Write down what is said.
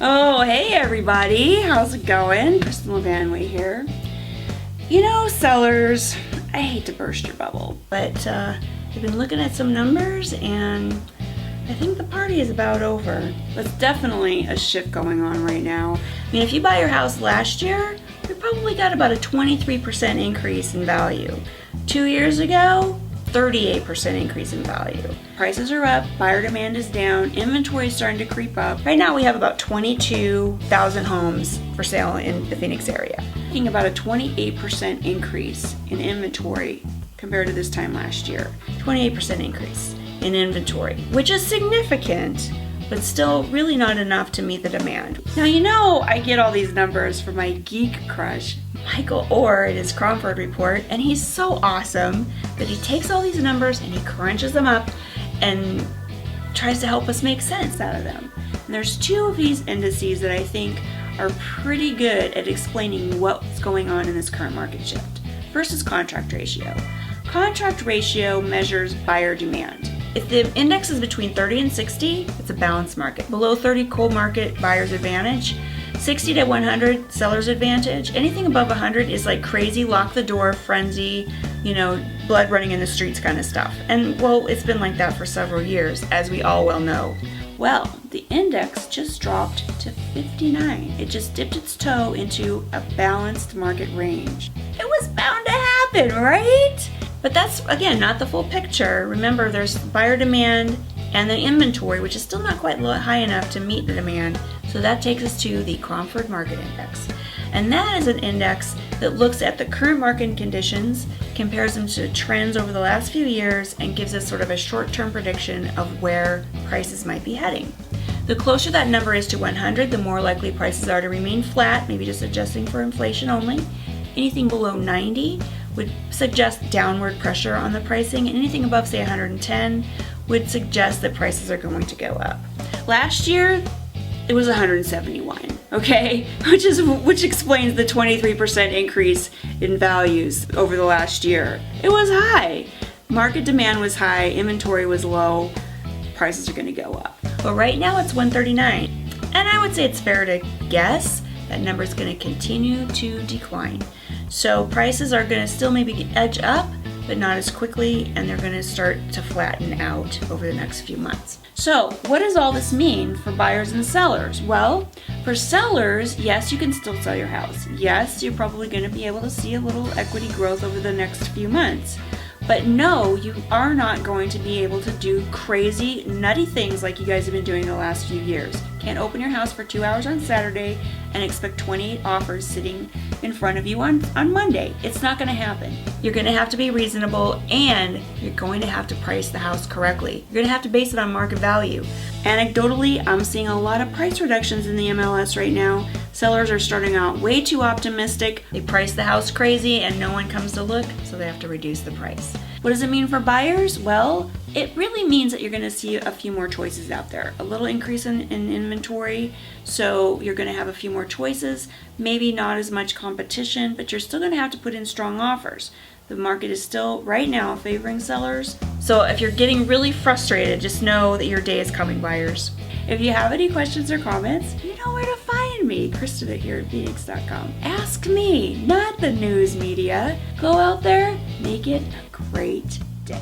Oh, hey everybody, how's it going? Kristin LaVanway here. You know, sellers, I hate to burst your bubble, but I've been looking at some numbers and I think the party is about over. There's definitely a shift going on right now. I mean, if you buy your house last year, you probably got about a 23% increase in value. 2 years ago, 38% increase in value. Prices are up, buyer demand is down, inventory is starting to creep up. Right now we have about 22,000 homes for sale in the Phoenix area. Looking about a 28% increase in inventory compared to this time last year. 28% increase in inventory, which is significant, but still really not enough to meet the demand. Now, you know, I get all these numbers from my geek crush, Michael Orr, in his Cromford report, and he's so awesome that he takes all these numbers and he crunches them up and tries to help us make sense out of them. And there's two of these indices that I think are pretty good at explaining what's going on in this current market shift. First is contract ratio. Contract ratio measures buyer demand. If the index is between 30 and 60, it's a balanced market. Below 30, cold market, buyer's advantage. 60 to 100, seller's advantage. Anything above 100 is like crazy, lock the door, frenzy, you know, blood running in the streets kind of stuff. And well, it's been like that for several years, as we all well know. Well, the index just dropped to 59. It just dipped its toe into a balanced market range. It was bound to happen, right? But that's, again, not the full picture. Remember, there's buyer demand and the inventory, which is still not quite high enough to meet the demand. So that takes us to the Cromford Market Index. And that is an index that looks at the current market conditions, compares them to trends over the last few years, and gives us sort of a short-term prediction of where prices might be heading. The closer that number is to 100, the more likely prices are to remain flat, maybe just adjusting for inflation only. Anything below 90 would suggest downward pressure on the pricing, and anything above, say, 110 would suggest that prices are going to go up. Last year, it was 171, okay? Which explains the 23% increase in values over the last year. It was high. Market demand was high, inventory was low, prices are gonna go up. But right now it's 139. And I would say it's fair to guess that number is gonna continue to decline. So prices are gonna still maybe edge up, but not as quickly, and they're gonna start to flatten out over the next few months. So what does all this mean for buyers and sellers? Well, for sellers, yes, you can still sell your house. Yes, you're probably gonna be able to see a little equity growth over the next few months. But no, you are not going to be able to do crazy, nutty things like you guys have been doing the last few years. Can't open your house for 2 hours on Saturday and expect 28 offers sitting in front of you on Monday. It's not gonna happen. You're gonna have to be reasonable, and you're going to have to price the house correctly. You're gonna have to base it on market value. Anecdotally, I'm seeing a lot of price reductions in the MLS right now. Sellers are starting out way too optimistic. They price the house crazy and no one comes to look, so they have to reduce the price. What does it mean for buyers? Well, it really means that you're gonna see a few more choices out there. A little increase in inventory, so you're gonna have a few more choices, maybe not as much competition, but you're still gonna have to put in strong offers. The market is still, right now, favoring sellers. So if you're getting really frustrated, just know that your day is coming, buyers. If you have any questions or comments, you know where to find me, Kristin here at Phoenix.com. Ask me, not the news media. Go out there, make it a great day.